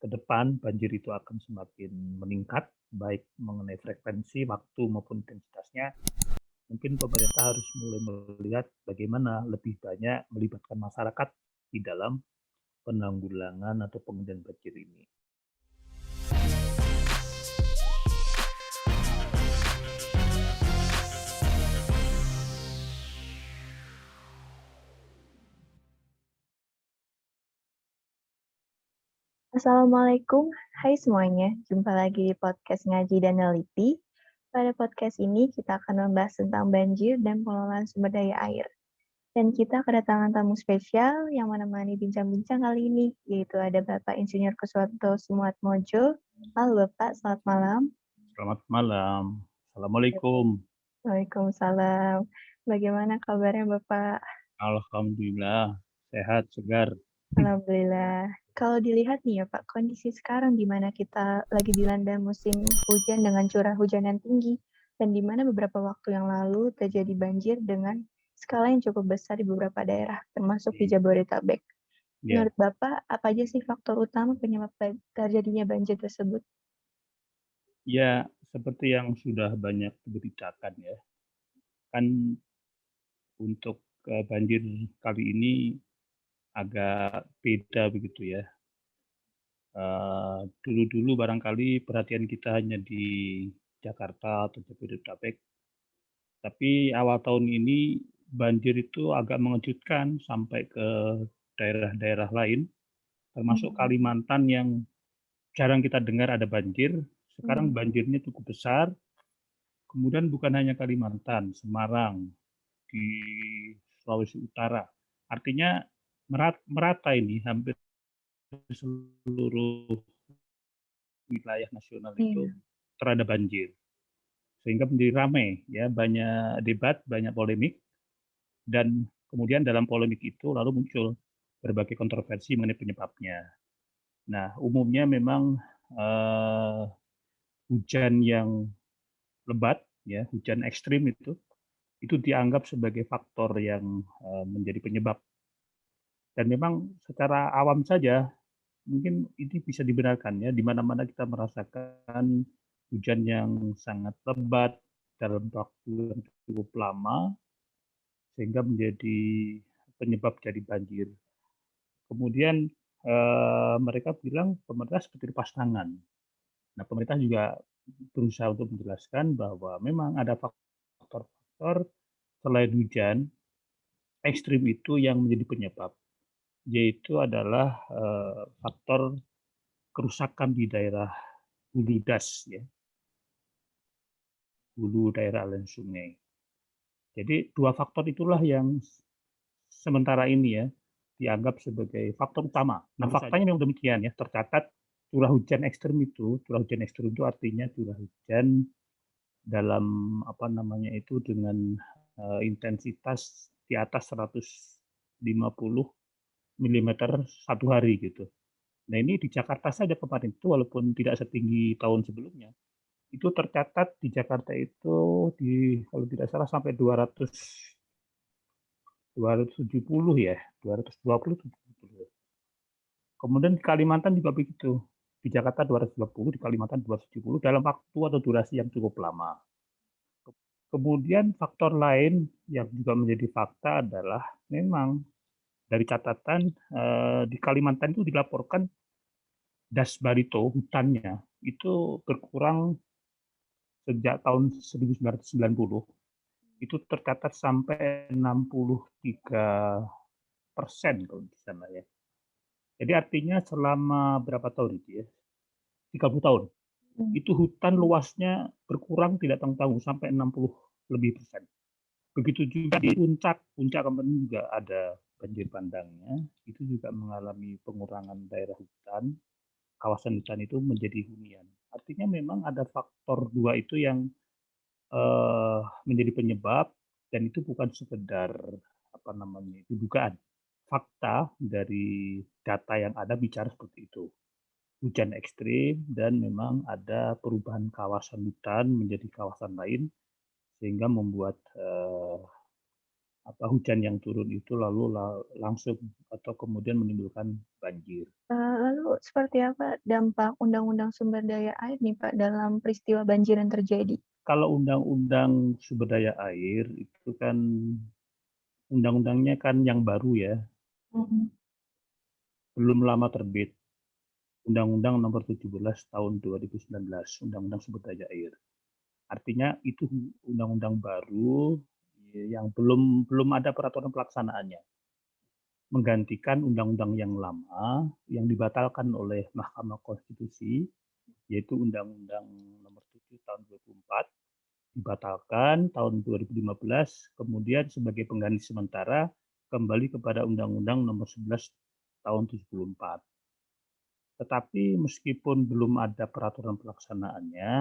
ke depan banjir itu akan semakin meningkat, baik mengenai frekuensi, waktu maupun intensitasnya, mungkin pemerintah harus mulai melihat bagaimana lebih banyak melibatkan masyarakat di dalam penanggulangan atau pengendalian banjir ini. Assalamualaikum, hai semuanya. Jumpa lagi di podcast Ngaji dan Neliti. Pada podcast ini kita akan membahas tentang banjir dan pengelolaan sumber daya air. Dan kita kedatangan tamu spesial yang menemani bincang-bincang kali ini, yaitu ada Bapak Insinyur Kuswanto Sumuatmojo. Halo Bapak, selamat malam. Selamat malam. Assalamualaikum. Waalaikumsalam. Bagaimana kabarnya Bapak? Alhamdulillah, sehat, segar. Alhamdulillah. Kalau dilihat nih ya Pak, kondisi sekarang di mana kita lagi dilanda musim hujan dengan curah hujan yang tinggi, dan di mana beberapa waktu yang lalu terjadi banjir dengan skala yang cukup besar di beberapa daerah, termasuk di Jabodetabek. Ya, Menurut Bapak, apa aja sih faktor utama penyebab terjadinya banjir tersebut? ya seperti yang sudah banyak diberitakan ya, kan untuk banjir kali ini agak beda begitu ya. Dulu-dulu barangkali perhatian kita hanya di Jakarta atau Jabodetabek, tapi awal tahun ini banjir itu agak mengejutkan sampai ke daerah-daerah lain, termasuk Kalimantan yang jarang kita dengar ada banjir. Sekarang banjirnya cukup besar. Kemudian bukan hanya Kalimantan, Semarang, di Sulawesi Utara. Artinya merata ini hampir seluruh wilayah nasional itu Iya. terada banjir. Sehingga menjadi ramai, ya, banyak debat, banyak polemik, dan kemudian dalam polemik itu lalu muncul berbagai kontroversi mengenai penyebabnya. Nah, umumnya memang eh, hujan yang lebat, ya, hujan ekstrim itu dianggap sebagai faktor yang menjadi penyebab. Dan memang secara awam saja mungkin ini bisa dibenarkan ya, di mana-mana kita merasakan hujan yang sangat lebat dalam waktu yang cukup lama sehingga menjadi penyebab jadi banjir. Kemudian mereka bilang pemerintah seperti lepas tangan. Nah, pemerintah juga berusaha untuk menjelaskan bahwa memang ada faktor-faktor selain hujan ekstrim itu yang menjadi penyebab, yaitu adalah faktor kerusakan di daerah hulu das, ya, hulu daerah aliran sungai. Jadi dua faktor itulah yang sementara ini ya dianggap sebagai faktor utama. Nah, faktanya memang demikian ya, tercatat curah hujan ekstrim itu artinya curah hujan dalam apa namanya itu dengan intensitas di atas 150 milimeter satu hari gitu. Nah, ini di Jakarta saja kemarin itu walaupun tidak setinggi tahun sebelumnya, itu tercatat di Jakarta itu di kalau tidak salah sampai 270 ya, 220. Kemudian di Kalimantan juga begitu. Di Jakarta 220, di Kalimantan 270 dalam waktu atau durasi yang cukup lama. Kemudian faktor lain yang juga menjadi fakta adalah memang dari catatan di Kalimantan itu dilaporkan das barito hutannya itu berkurang sejak tahun 1990, itu tercatat sampai 63% kalau di sana ya. Jadi artinya selama berapa tahun itu ya? 30 tahun. Itu hutan luasnya berkurang tidak tanggung-tanggung sampai 60 lebih persen. Begitu juga di puncak, puncak kemarin juga ada banjir bandangnya, itu juga mengalami pengurangan daerah hutan, kawasan hutan itu menjadi hunian. Artinya memang ada faktor dua itu yang menjadi penyebab, dan itu bukan sekedar apa namanya itu dugaan. Fakta dari data yang ada bicara seperti itu. Hujan ekstrim dan memang ada perubahan kawasan hutan menjadi kawasan lain sehingga membuat hujan yang turun itu lalu langsung atau kemudian menimbulkan banjir. Lalu seperti apa dampak Undang-Undang Sumber Daya Air nih, Pak, dalam peristiwa banjir yang terjadi? Kalau undang-undang sumber daya air itu kan undang-undangnya kan yang baru ya, Mhm. belum lama terbit. Undang-Undang Nomor 17 Tahun 2019, Undang-Undang Sumber Daya Air. Artinya itu undang-undang baru yang belum ada peraturan pelaksanaannya. Menggantikan undang-undang yang lama yang dibatalkan oleh Mahkamah Konstitusi, yaitu Undang-Undang Nomor 7 Tahun 2004, dibatalkan tahun 2015, kemudian sebagai pengganti sementara kembali kepada Undang-Undang Nomor 11 Tahun 74. Tetapi meskipun belum ada peraturan pelaksanaannya,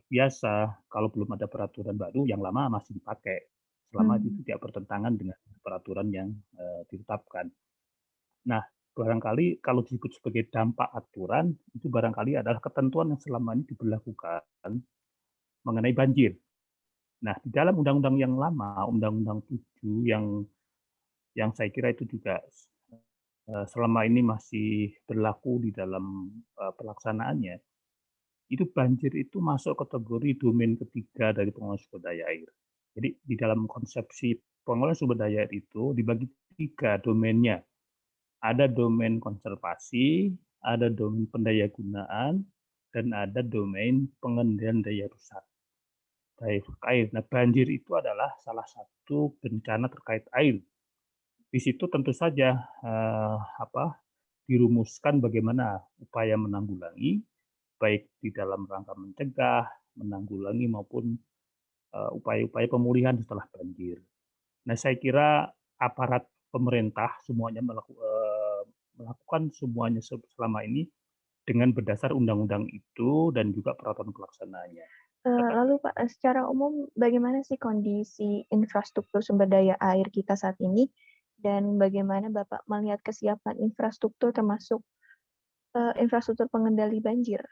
biasa kalau belum ada peraturan baru yang lama masih dipakai, selama itu Mmm. tidak bertentangan dengan peraturan yang, ditetapkan. Nah, barangkali kalau disebut sebagai dampak aturan, itu barangkali adalah ketentuan yang selama ini diberlakukan mengenai banjir. Nah, di dalam undang-undang yang lama, Undang-Undang 7 yang saya kira itu juga, selama ini masih berlaku di dalam, pelaksanaannya, itu banjir itu masuk kategori domain ketiga dari pengelolaan sumber daya air. Jadi di dalam konsepsi pengelolaan sumber daya air itu dibagi 3 domainnya. Ada domain konservasi, ada domain pendayagunaan, dan ada domain pengendalian daya rusak air. Nah, banjir itu adalah salah satu bencana terkait air. Di situ tentu saja, eee, apa, dirumuskan bagaimana upaya menanggulangi, baik di dalam rangka mencegah, menanggulangi maupun, upaya-upaya pemulihan setelah banjir. Nah, saya kira aparat pemerintah semuanya melakukan semuanya selama ini dengan berdasar undang-undang itu dan juga peraturan pelaksanaannya. Tetapi Lalu Pak, secara umum bagaimana sih kondisi infrastruktur sumber daya air kita saat ini? Dan bagaimana Bapak melihat kesiapan infrastruktur termasuk, infrastruktur pengendali banjir?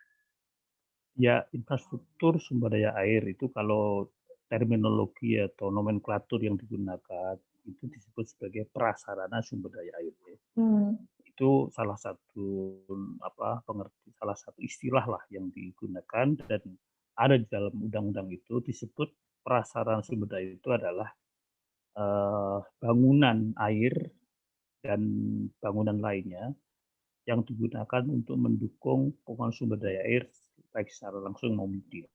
ya infrastruktur sumber daya air itu kalau terminologi atau nomenklatur yang digunakan itu disebut sebagai prasarana sumber daya air ya. Mmm. Itu salah satu salah satu istilah lah yang digunakan dan ada di dalam undang-undang itu disebut prasarana sumber daya itu adalah bangunan air dan bangunan lainnya yang digunakan untuk mendukung penggunaan sumber daya air baik secara langsung maupun tidak.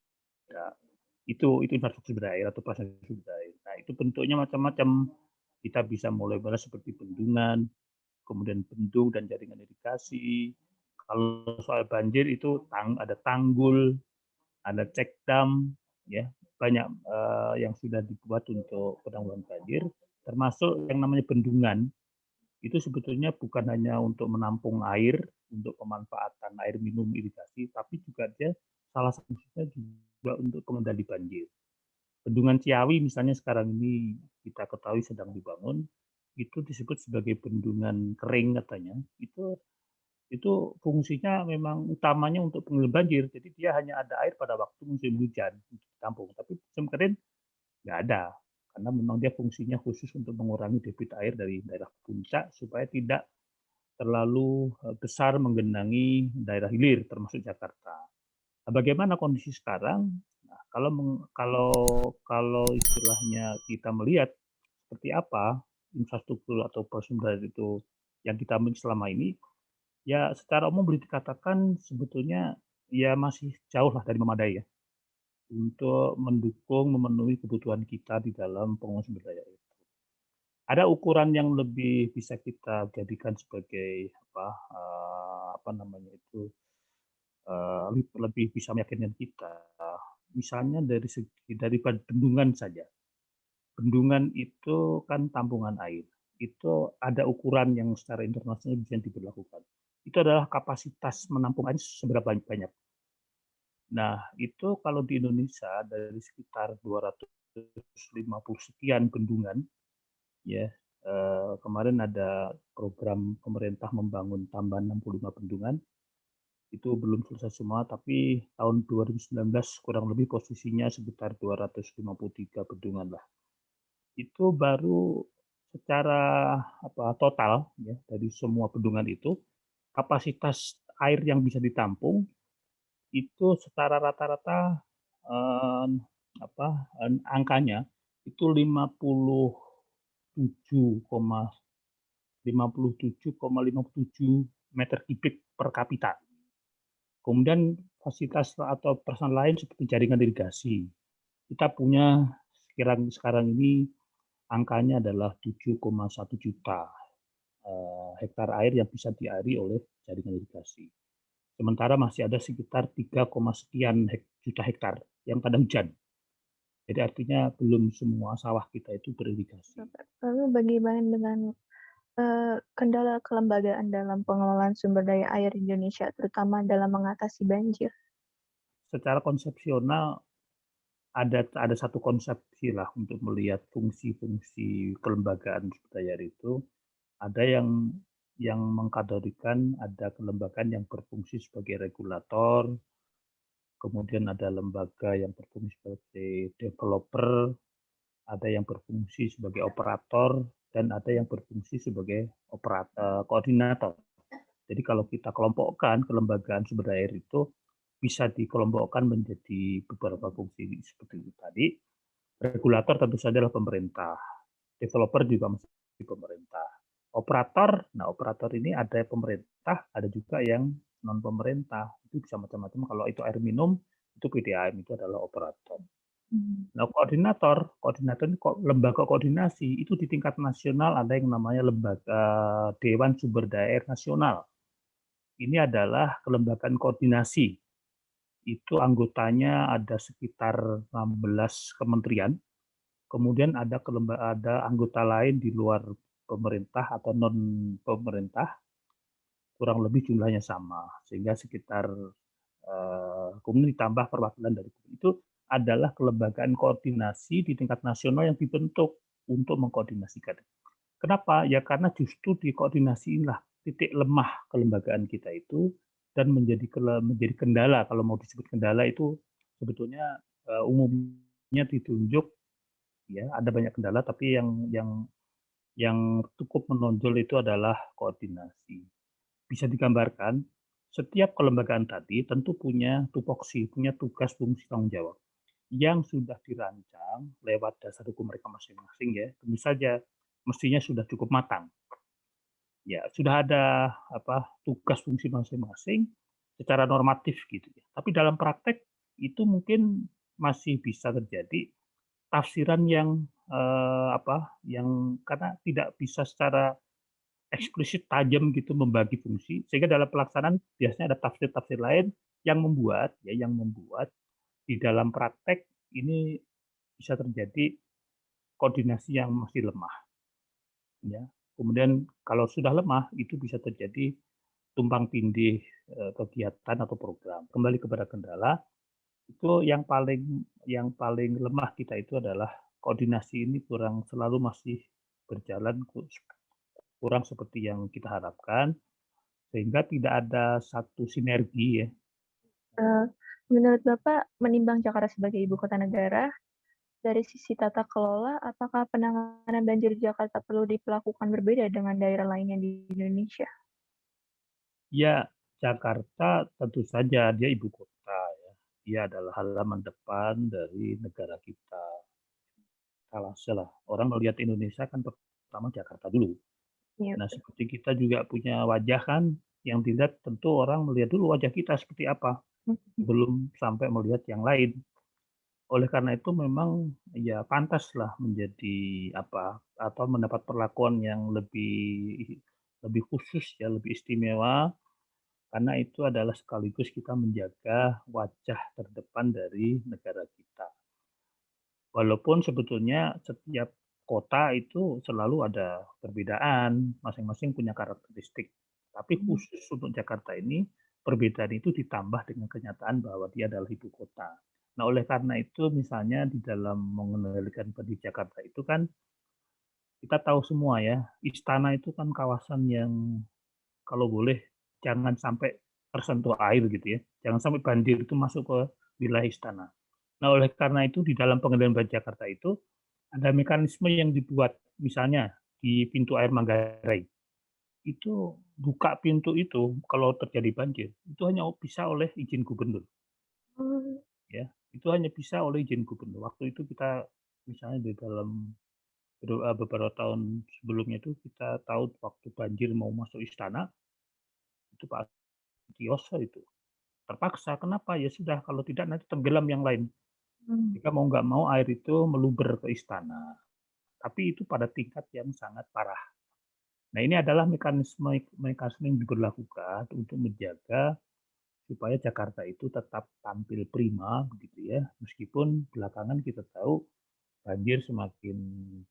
Itu infrastruktur sumber daya air atau prasarana sumber daya air. Nah, itu bentuknya macam-macam. Kita bisa mulai seperti bendungan, kemudian bendung dan jaringan irigasi. Kalau soal banjir itu ada tanggul, ada cek dam, ya banyak yang sudah dibuat untuk penanggulangan banjir, termasuk yang namanya bendungan. Itu sebetulnya bukan hanya untuk menampung air, untuk pemanfaatan air minum irigasi, tapi juga dia salah satunya juga untuk pengendali banjir. Bendungan Ciawi misalnya sekarang ini kita ketahui sedang dibangun, itu disebut sebagai bendungan kering katanya. Itu fungsinya memang utamanya untuk pengendalian banjir. Jadi dia hanya ada air pada waktu musim hujan untuk ditampung, tapi musim kering nggak ada. Karena memang dia fungsinya khusus untuk mengurangi debit air dari daerah puncak supaya tidak terlalu besar menggenangi daerah hilir termasuk Jakarta. Nah, bagaimana kondisi sekarang? Nah, kalau istilahnya kita melihat seperti apa infrastruktur atau sumber itu yang kita miliki selama ini, ya secara umum boleh dikatakan sebetulnya ya masih jauh lah dari memadai ya, untuk mendukung memenuhi kebutuhan kita di dalam pengelolaan sumber daya air. Ada ukuran yang lebih bisa kita jadikan sebagai apa namanya itu, lebih bisa meyakinkan kita. Misalnya dari bendungan saja. Bendungan itu kan tampungan air. Itu ada ukuran yang secara internasional bisa diberlakukan. Itu adalah kapasitas menampung air seberapa banyak. Nah, itu kalau di Indonesia dari sekitar 250 sekian bendungan, ya, kemarin ada program pemerintah membangun tambahan 65 bendungan, itu belum selesai semua, tapi tahun 2019 kurang lebih posisinya sekitar 253 bendungan lah. itu baru secara total ya dari semua bendungan itu, kapasitas air yang bisa ditampung itu secara rata-rata, eee, angkanya itu 57,57 meter kubik per kapita. Kemudian fasilitas atau persoalan lain seperti jaringan irigasi. Kita punya sekarang ini angkanya adalah 7,1 juta hektar air yang bisa diairi oleh jaringan irigasi. Sementara masih ada sekitar 3, sekian juta hektar yang pada hujan. Jadi artinya belum semua sawah kita itu beririgasi. Lalu bagaimana dengan kendala kelembagaan dalam pengelolaan sumber daya air di Indonesia, terutama dalam mengatasi banjir? Secara konsepsional ada satu konsepsi lah untuk melihat fungsi-fungsi kelembagaan sumber daya air itu. Ada yang mengkategorikan ada kelembagaan yang berfungsi sebagai regulator, kemudian ada lembaga yang berfungsi sebagai developer, ada yang berfungsi sebagai operator, dan ada yang berfungsi sebagai koordinator. Jadi kalau kita kelompokkan kelembagaan sumber daya air itu bisa dikelompokkan menjadi beberapa fungsi seperti itu tadi. Regulator tentu saja adalah pemerintah, developer juga masih pemerintah. Operator ini ada pemerintah, ada juga yang non pemerintah. Itu bisa macam-macam. Kalau itu air minum, itu PDAM itu adalah operator. Nah, koordinator ini lembaga koordinasi itu di tingkat nasional ada yang namanya lembaga Dewan Sumber Daya Air Nasional. Ini adalah kelembagaan koordinasi. Itu anggotanya ada sekitar 16 kementerian. Kemudian ada anggota lain di luar pemerintah atau non pemerintah, kurang lebih jumlahnya sama, sehingga sekitar kemudian ditambah perwakilan dari itu adalah kelembagaan koordinasi di tingkat nasional yang dibentuk untuk mengkoordinasikan. Kenapa? Ya karena justru di koordinasi inilah titik lemah kelembagaan kita itu dan menjadi kendala. Kalau mau disebut kendala itu sebetulnya umumnya ditunjuk ya ada banyak kendala, tapi yang cukup menonjol itu adalah koordinasi. Bisa digambarkan, setiap kelembagaan tadi tentu punya tupoksi, punya tugas, fungsi, tanggung jawab yang sudah dirancang lewat dasar hukum mereka masing-masing ya. Tentu saja mestinya sudah cukup matang. Ya, sudah ada tugas fungsi masing-masing secara normatif gitu ya. Tapi dalam praktek itu mungkin masih bisa terjadi tafsiran yang karena tidak bisa secara eksplisit tajam gitu membagi fungsi, sehingga dalam pelaksanaan biasanya ada tafsir-tafsir lain yang membuat di dalam praktek ini bisa terjadi koordinasi yang masih lemah, ya. Kemudian kalau sudah lemah itu bisa terjadi tumpang tindih kegiatan atau program. Kembali kepada kendala, itu yang paling lemah kita itu adalah koordinasi ini selalu masih berjalan kurang seperti yang kita harapkan, sehingga tidak ada satu sinergi ya. Menurut Bapak, menimbang Jakarta sebagai ibu kota negara, dari sisi tata kelola, apakah penanganan banjir Jakarta perlu diperlakukan berbeda dengan daerah lainnya di Indonesia? Ya, Jakarta tentu saja dia ibu kota ya. Dia adalah halaman depan dari negara kita. Salah. Orang melihat Indonesia kan pertama Jakarta dulu. Iya, Nah, seperti kita juga punya wajah kan, yang dilihat tentu orang melihat dulu wajah kita seperti apa, belum sampai melihat yang lain. Oleh karena itu memang ya pantaslah menjadi atau mendapat perlakuan yang lebih lebih khusus ya, lebih istimewa, karena itu adalah sekaligus kita menjaga wajah terdepan dari negara kita. Walaupun sebetulnya setiap kota itu selalu ada perbedaan, masing-masing punya karakteristik. Tapi khusus untuk Jakarta ini, perbedaan itu ditambah dengan kenyataan bahwa dia adalah ibu kota. Nah, oleh karena itu misalnya di dalam mengendalikan di Jakarta itu kan kita tahu semua ya, istana itu kan kawasan yang kalau boleh jangan sampai tersentuh air gitu ya. Jangan sampai banjir itu masuk ke wilayah istana. Nah, oleh karena itu di dalam pengendalian banjir Jakarta itu ada mekanisme yang dibuat, misalnya di pintu air Manggarai, itu buka pintu itu kalau terjadi banjir, itu hanya bisa oleh izin gubernur, Oh, ya. Itu hanya bisa oleh izin gubernur. Waktu itu kita misalnya di dalam beberapa tahun sebelumnya itu kita tahu waktu banjir mau masuk istana, itu Pak Sutioso itu terpaksa, kenapa? Ya sudah kalau tidak nanti tenggelam yang lain. hmm, Jika mau nggak mau air itu meluber ke istana, tapi itu pada tingkat yang sangat parah. Nah, ini adalah mekanisme mekanisme yang diberlakukan untuk menjaga supaya Jakarta itu tetap tampil prima begitu ya, meskipun belakangan kita tahu banjir semakin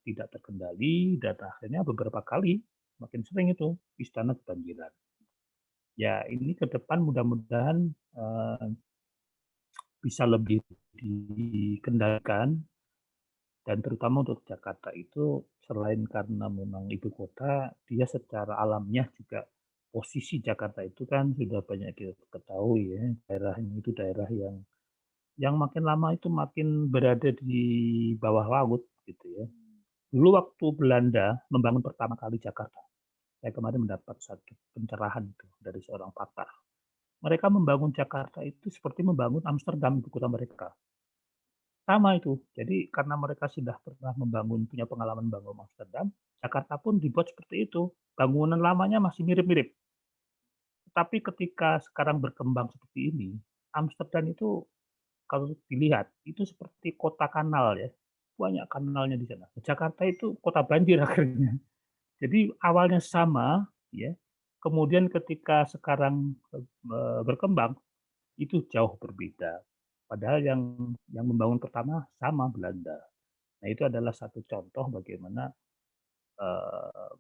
tidak terkendali dan akhirnya beberapa kali makin sering itu istana kebanjiran. Ya, ini ke depan mudah-mudahan bisa lebih dikendalikan, dan terutama untuk Jakarta itu selain karena memang ibu kota, dia secara alamnya juga posisi Jakarta itu kan sudah banyak kita ketahui ya, daerahnya itu daerah yang makin lama itu makin berada di bawah laut gitu ya. Dulu waktu Belanda membangun pertama kali Jakarta, saya kemarin mendapat satu pencerahan itu dari seorang pakar. Mereka membangun Jakarta itu seperti membangun Amsterdam, ibu kota mereka. Sama itu. Jadi karena mereka sudah pernah punya pengalaman membangun Amsterdam, Jakarta pun dibuat seperti itu. Bangunan lamanya masih mirip-mirip. Tetapi ketika sekarang berkembang seperti ini, Amsterdam itu kalau dilihat itu seperti kota kanal ya. Banyak kanalnya di sana. Jakarta itu kota banjir akhirnya. Jadi awalnya sama ya. Kemudian ketika sekarang berkembang itu jauh berbeda. Padahal yang membangun pertama sama Belanda. Nah, itu adalah satu contoh bagaimana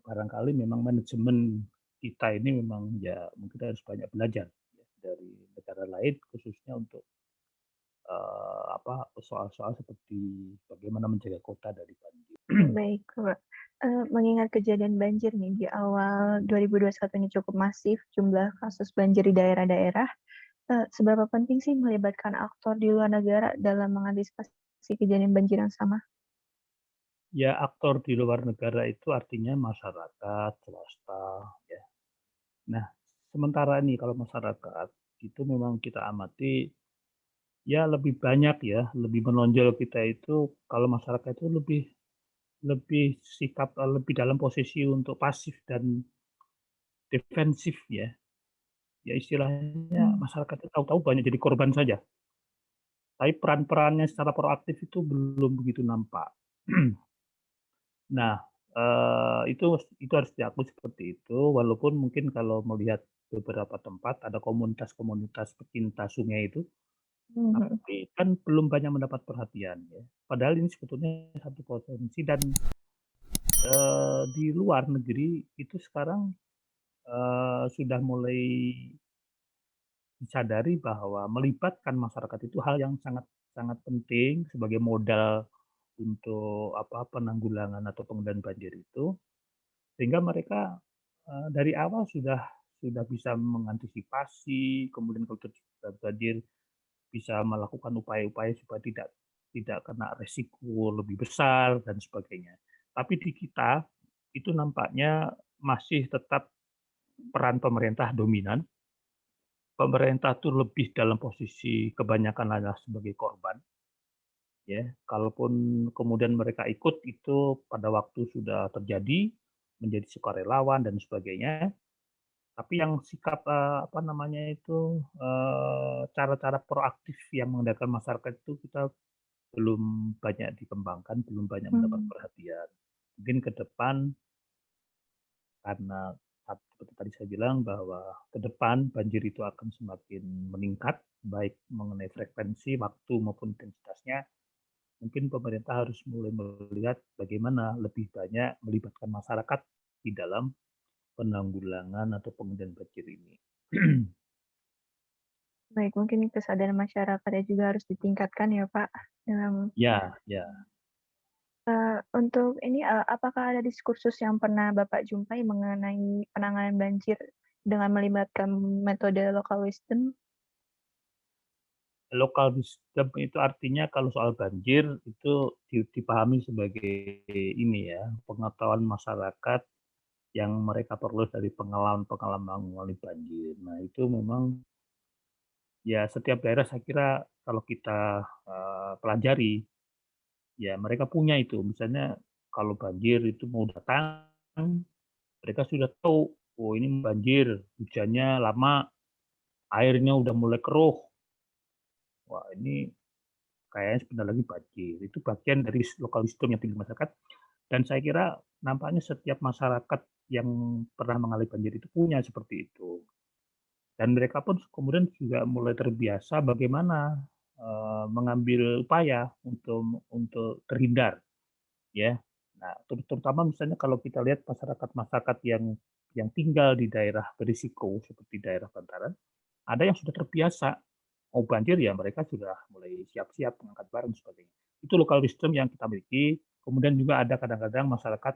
barangkali memang manajemen kita ini memang ya mungkin harus banyak belajar ya, dari negara lain khususnya untuk soal-soal seperti bagaimana menjaga kota dari banjir. baik, Kak. Mengingat kejadian banjir nih di awal 2021 ini cukup masif jumlah kasus banjir di daerah-daerah, seberapa penting sih melibatkan aktor di luar negara dalam mengantisipasi kejadian banjir yang sama? Ya, aktor di luar negara itu artinya masyarakat, swasta, ya. Nah, sementara ini kalau masyarakat itu memang kita amati ya lebih banyak ya, lebih menonjol kita itu kalau masyarakat itu lebih lebih sikap lebih dalam posisi untuk pasif dan defensif ya. Ya istilahnya Hmm, masyarakat itu tahu-tahu banyak jadi korban saja. Tapi peran-perannya secara proaktif itu belum begitu nampak. Nah, itu harus diakui seperti itu, walaupun mungkin kalau melihat beberapa tempat ada komunitas-komunitas pecinta sungai itu, mhm. tapi kan belum banyak mendapat perhatian ya. Padahal ini sebetulnya satu potensi dan, di luar negeri itu sekarang, sudah mulai disadari bahwa melibatkan masyarakat itu hal yang sangat sangat penting sebagai modal untuk penanggulangan atau pengendalian banjir itu. Sehingga mereka, dari awal sudah bisa mengantisipasi, kemudian kalau terjadi banjir bisa melakukan upaya-upaya supaya tidak tidak kena resiko lebih besar dan sebagainya. Tapi di kita, itu nampaknya masih tetap peran pemerintah dominan. Pemerintah tuh lebih dalam posisi kebanyakan adalah sebagai korban, ya. Kalaupun kemudian mereka ikut itu pada waktu sudah terjadi, menjadi sukarelawan dan sebagainya. Tapi yang sikap, cara-cara proaktif yang mengendalikan masyarakat itu kita belum banyak dikembangkan, belum banyak mendapat Mmm, perhatian. Mungkin ke depan karena seperti tadi saya bilang bahwa ke depan banjir itu akan semakin meningkat, baik mengenai frekuensi, waktu maupun intensitasnya, mungkin pemerintah harus mulai melihat bagaimana lebih banyak melibatkan masyarakat di dalam penanggulangan atau pengendalian banjir ini. baik, mungkin kesadaran masyarakatnya juga harus ditingkatkan ya, Pak, dalam Ya, ya. untuk ini, apakah ada diskursus yang pernah Bapak jumpai mengenai penanganan banjir dengan melibatkan metode local wisdom? Local wisdom itu artinya kalau soal banjir itu dipahami sebagai ini ya, pengetahuan masyarakat yang mereka perlu dari pengalaman-pengalaman mengalami banjir. Nah, itu memang ya setiap daerah saya kira kalau kita pelajari, ya mereka punya itu. Misalnya kalau banjir itu mau datang, mereka sudah tahu, oh ini banjir, hujannya lama, airnya udah mulai keruh. Wah ini kayaknya sebentar lagi banjir. Itu bagian dari local wisdom yang tinggi masyarakat. Dan saya kira nampaknya setiap masyarakat yang pernah mengalami banjir itu punya seperti itu. Dan mereka pun kemudian juga mulai terbiasa bagaimana mengambil upaya untuk terhindar, ya. Nah, terutama misalnya kalau kita lihat masyarakat-masyarakat yang tinggal di daerah berisiko seperti daerah bantaran, ada yang sudah terbiasa mau banjir ya mereka sudah mulai siap-siap mengangkat barang dan sebagainya. Itu local wisdom yang kita miliki. Kemudian juga ada kadang-kadang masyarakat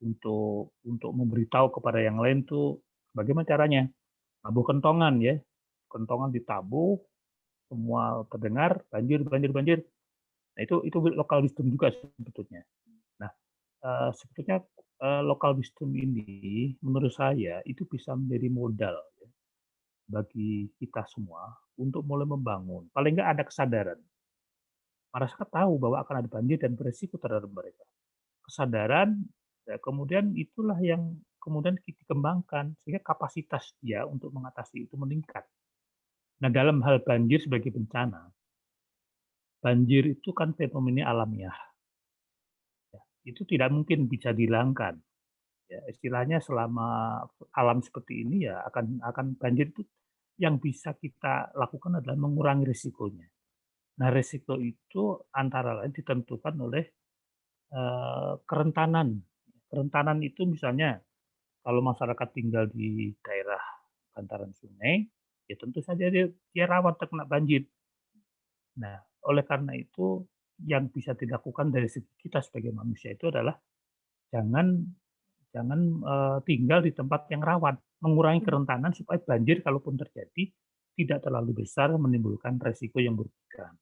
untuk memberitahu kepada yang lain tuh bagaimana caranya. Tabuh kentongan ya, kentongan ditabuh, semua terdengar banjir banjir banjir. Nah itu local wisdom juga sebetulnya. Nah sebetulnya local wisdom ini menurut saya itu bisa menjadi modal ya, bagi kita semua untuk mulai membangun. Paling nggak ada kesadaran. Masyarakat tahu bahwa akan ada banjir dan beresiko terhadap mereka. Kesadaran, ya, kemudian itulah yang kemudian dikembangkan sehingga kapasitas dia untuk mengatasi itu meningkat. Nah, dalam hal banjir sebagai bencana, banjir itu kan fenomena alamiah. Ya, itu tidak mungkin bisa dihilangkan. Ya, istilahnya selama alam seperti ini ya akan banjir itu yang bisa kita lakukan adalah mengurangi risikonya. Nah, risiko itu antara lain ditentukan oleh kerentanan. Kerentanan itu misalnya kalau masyarakat tinggal di daerah bantaran sungai, ya tentu saja dia rawan terkena banjir. Nah, oleh karena itu yang bisa dilakukan dari segi kita sebagai manusia itu adalah jangan jangan tinggal di tempat yang rawan, mengurangi kerentanan supaya banjir kalaupun terjadi tidak terlalu besar menimbulkan resiko yang berlebihan.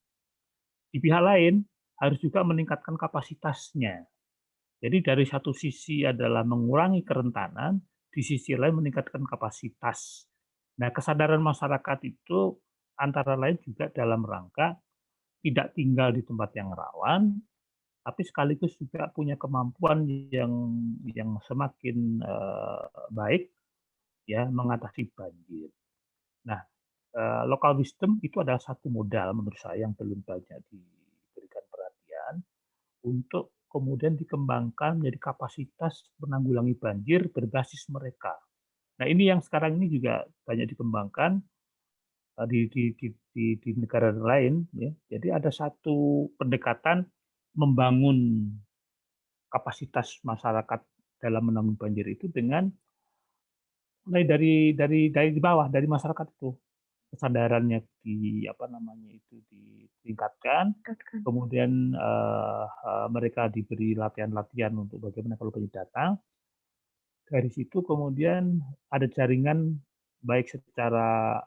Di pihak lain harus juga meningkatkan kapasitasnya. Jadi dari satu sisi adalah mengurangi kerentanan, di sisi lain meningkatkan kapasitas. Nah, kesadaran masyarakat itu antara lain juga dalam rangka tidak tinggal di tempat yang rawan, tapi sekaligus juga punya kemampuan yang semakin baik ya mengatasi banjir. Nah, local wisdom itu adalah satu modal menurut saya yang belum banyak diberikan perhatian untuk kemudian dikembangkan menjadi kapasitas menanggulangi banjir berbasis mereka. Nah, ini yang sekarang ini juga banyak dikembangkan di negara lain, ya. Jadi ada satu pendekatan membangun kapasitas masyarakat dalam menanggung banjir itu dengan mulai dari bawah, dari masyarakat itu. Kesadarannya apa namanya itu ditingkatkan, kemudian mereka diberi latihan-latihan untuk bagaimana kalau banjir datang. Dari situ kemudian ada jaringan baik secara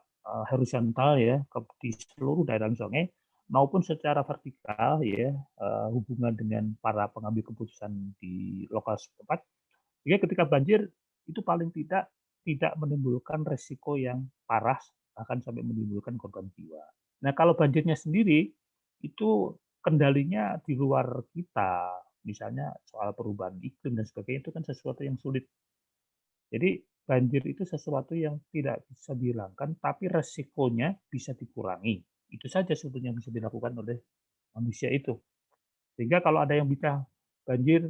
horizontal ya di seluruh daerah sungai maupun secara vertikal ya hubungan dengan para pengambil keputusan di lokal setempat. Sehingga ketika banjir itu paling tidak menimbulkan resiko yang parah bahkan sampai menimbulkan korban jiwa. Nah, kalau banjirnya sendiri itu kendalinya di luar kita, misalnya soal perubahan iklim dan sebagainya itu kan sesuatu yang sulit. Jadi banjir itu sesuatu yang tidak bisa dihilangkan, tapi resikonya bisa dikurangi. Itu saja sebetulnya yang bisa dilakukan oleh manusia itu. Sehingga kalau ada yang bisa banjir,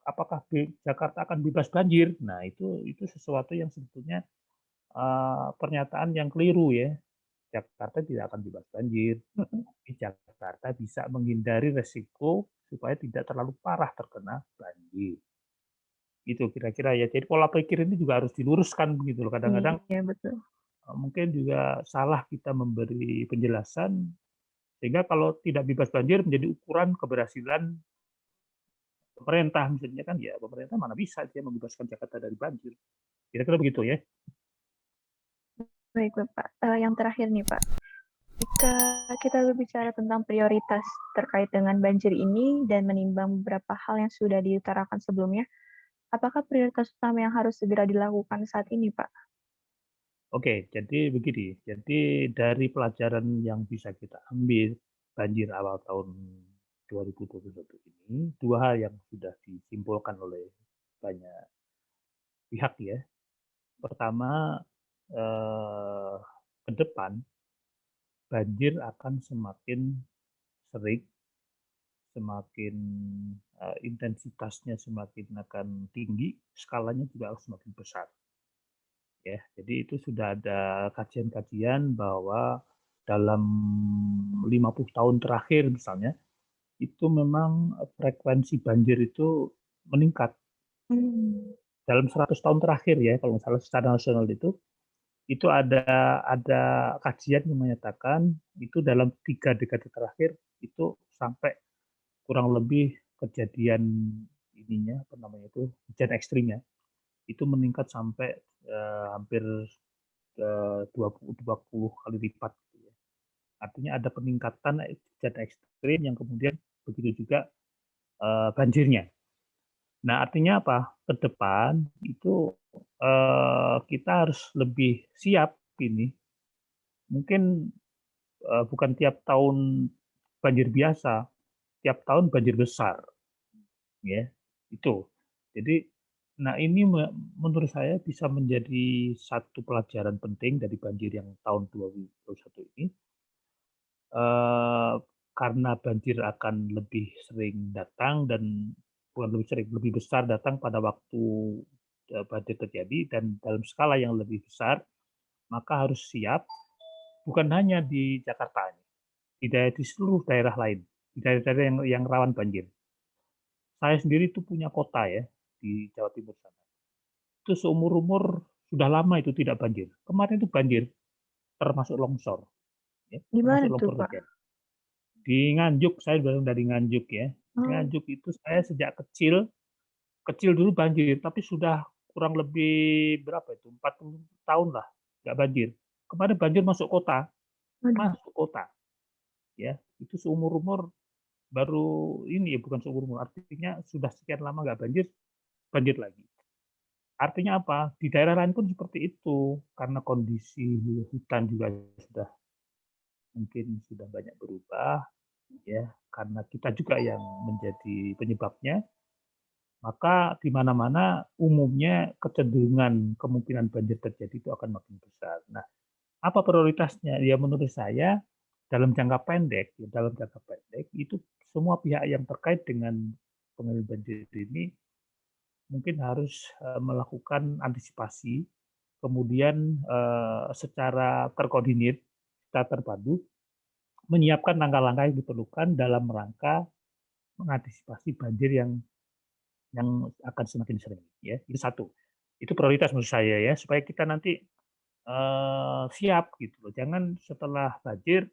apakah Jakarta akan bebas banjir? Nah, itu sesuatu yang sebetulnya pernyataan yang keliru ya. Jakarta tidak akan bebas banjir, tapi Jakarta bisa menghindari resiko supaya tidak terlalu parah terkena banjir. Itu kira-kira ya. Jadi pola pikir ini juga harus diluruskan begitu loh. Kadang-kadang Iya, betul. mungkin juga salah kita memberi penjelasan sehingga kalau tidak bebas banjir menjadi ukuran keberhasilan pemerintah misalnya kan ya pemerintah mana bisa dia membebaskan Jakarta dari banjir. Kira-kira begitu ya. Baik, Bapak. Yang terakhir nih, Pak. Jika Jika kita berbicara tentang prioritas terkait dengan banjir ini dan menimbang beberapa hal yang sudah diutarakan sebelumnya, apakah prioritas utama yang harus segera dilakukan saat ini, Pak? Oke, jadi begini, jadi dari pelajaran yang bisa kita ambil banjir awal tahun 2021 ini, 2 hal yang sudah disimpulkan oleh banyak pihak ya. Pertama, eee, ke depan banjir akan semakin sering, semakin, intensitasnya semakin akan tinggi, skalanya juga akan semakin besar. Ya, jadi itu sudah ada kajian-kajian bahwa dalam 50 tahun terakhir misalnya, itu memang frekuensi banjir itu meningkat. Hmm. Dalam 100 tahun terakhir ya, kalau nggak salah secara nasional itu ada kajian yang menyatakan itu dalam 3 dekade terakhir itu sampai kurang lebih kejadian ininya, apa namanya itu, hujan ekstrimnya, itu meningkat sampai, hampir 20 kali lipat gitu ya. Artinya ada peningkatan hujan ekstrim yang kemudian begitu juga, banjirnya. Nah, artinya apa? Ke depan itu, kita harus lebih siap ini, mungkin, bukan tiap tahun banjir biasa, tiap tahun banjir besar, ya, itu. Jadi, nah ini menurut saya bisa menjadi satu pelajaran penting dari banjir yang tahun 2021 ini. Eee, karena banjir akan lebih sering datang dan bukan lebih sering, lebih besar datang pada waktu, banjir terjadi dan dalam skala yang lebih besar, maka harus siap bukan hanya di Jakarta ini, di seluruh daerah lain, di daerah-daerah yang rawan banjir. Saya sendiri itu punya kota ya, di Jawa Timur sana. Itu seumur-umur sudah lama itu tidak banjir. Kemarin itu banjir, termasuk longsor, ya, Di mana termasuk tuh, longsor Pak? terjadi. Di Nganjuk, saya baru dari Nganjuk ya. Di Oh, Nganjuk itu saya sejak kecil, kecil dulu banjir, tapi sudah kurang lebih berapa itu, 40 tahun lah nggak banjir. Kemarin banjir waduh. masuk kota, ya. Itu seumur-umur baru ini ya, bukan seumur-umur, artinya sudah sekian lama nggak banjir, banjir lagi. Artinya apa? Di daerah lain pun seperti itu, karena kondisi hutan juga sudah mungkin sudah banyak berubah, ya, karena kita juga yang menjadi penyebabnya. Maka di mana-mana umumnya kecenderungan kemungkinan banjir terjadi itu akan makin besar. Nah, apa prioritasnya? Ya menurut saya dalam jangka pendek itu semua pihak yang terkait dengan pengendalian banjir ini mungkin harus, melakukan antisipasi, kemudian, secara terkoordinir, secara terpadu, menyiapkan langkah-langkah yang diperlukan dalam rangka mengantisipasi banjir yang akan semakin sering ya, itu satu. Itu prioritas menurut saya ya, supaya kita nanti, siap gitu loh. Jangan setelah banjir,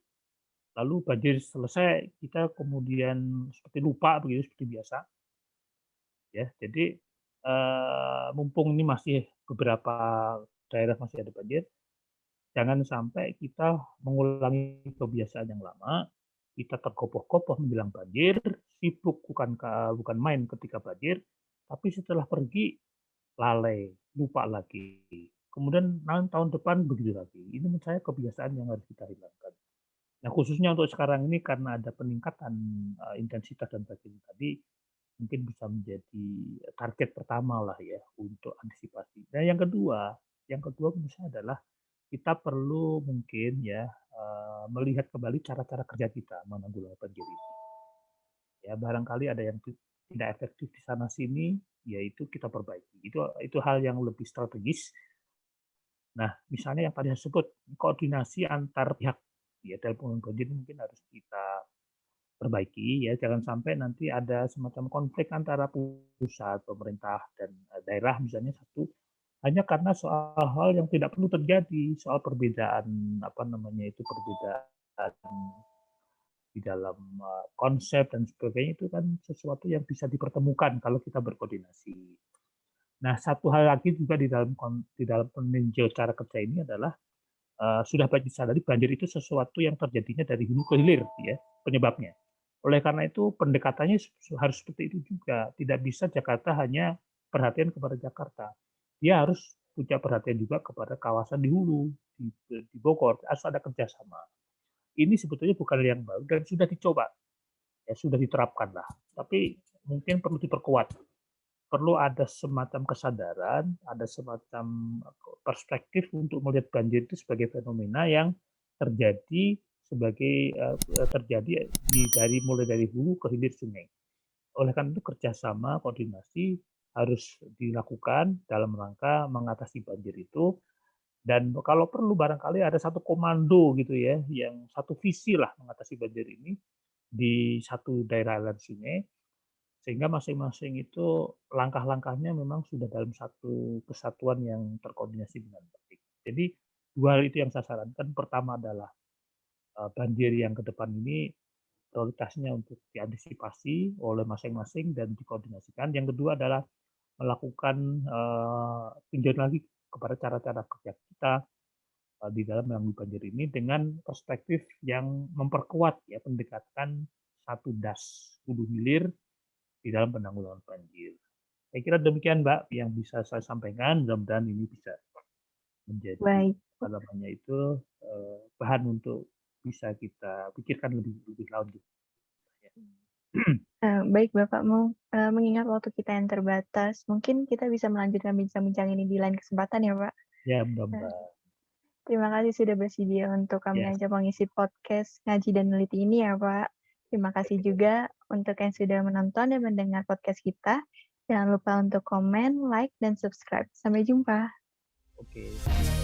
lalu banjir selesai kita kemudian seperti lupa begitu, seperti biasa ya. Jadi, mumpung ini masih beberapa daerah masih ada banjir, jangan sampai kita mengulangi kebiasaan yang lama, kita tergopoh-gopoh menjelang banjir, sibuk bukan main ketika banjir, tapi setelah pergi lalai, lupa lagi. Kemudian tahun depan begitu lagi. Ini menurut saya kebiasaan yang harus kita hilangkan. Nah, khususnya untuk sekarang ini karena ada peningkatan, intensitas dan sebagainya tadi, mungkin bisa menjadi target pertama lah ya untuk antisipasi. Nah, yang kedua menurut saya adalah kita perlu mungkin ya, melihat kembali cara-cara kerja kita menanggulangi banjir ini. Ya barangkali ada yang tidak efektif di sana sini, yaitu kita perbaiki. Itu hal yang lebih strategis. Nah, misalnya yang tadi saya sebut, koordinasi antar pihak, ya dalam penanganan banjir mungkin harus kita perbaiki ya, jangan sampai nanti ada semacam konflik antara pusat, pemerintah, dan daerah misalnya satu, hanya karena soal hal yang tidak perlu terjadi, soal perbedaan apa namanya itu perbedaan di dalam konsep dan sebagainya itu kan sesuatu yang bisa dipertemukan kalau kita berkoordinasi. Nah, satu hal lagi juga di dalam peninjau cara kerja ini adalah sudah banyak disadari banjir itu sesuatu yang terjadinya dari hulu ke hilir ya, penyebabnya. Oleh karena itu pendekatannya harus seperti itu juga, tidak bisa Jakarta hanya perhatian kepada Jakarta. Dia harus punya perhatian juga kepada kawasan di hulu, di Bogor, harus ada kerjasama. Ini sebetulnya bukan hal yang baru dan sudah dicoba, ya sudah diterapkan lah. Tapi mungkin perlu diperkuat, perlu ada semacam kesadaran, ada semacam perspektif untuk melihat banjir itu sebagai fenomena yang terjadi terjadi mulai dari hulu ke hilir sungai. Oleh karena itu kerjasama, koordinasi harus dilakukan dalam rangka mengatasi banjir itu, dan kalau perlu barangkali ada satu komando gitu ya, yang satu visi lah mengatasi banjir ini di satu daerah aliran sungai, sehingga masing-masing itu langkah-langkahnya memang sudah dalam satu kesatuan yang terkoordinasi dengan baik. Jadi dua hal itu yang saya sarankan. Pertama adalah banjir yang ke depan ini prioritasnya untuk diantisipasi oleh masing-masing dan dikoordinasikan. Yang kedua adalah melakukan tinjauan lagi kepada cara-cara kerja kita di dalam menanggulangi banjir ini dengan perspektif yang memperkuat ya pendekatan satu das hulu hilir di dalam penanggulangan banjir. Saya kira demikian Mbak yang bisa saya sampaikan. Mudah-mudahan ini bisa menjadi Baik. bahan untuk bisa kita pikirkan lebih lanjut. Baik Bapak, mengingat waktu kita yang terbatas, mungkin kita bisa melanjutkan bincang-bincang ini di lain kesempatan ya Pak. Ya, mudah-mudahan. Terima kasih sudah bersedia untuk kami Ya, ajak mengisi podcast Ngaji dan Neliti ini ya Pak. Terima kasih juga untuk yang sudah menonton dan mendengar podcast kita. Jangan lupa untuk komen, like, dan subscribe. Sampai jumpa. oke.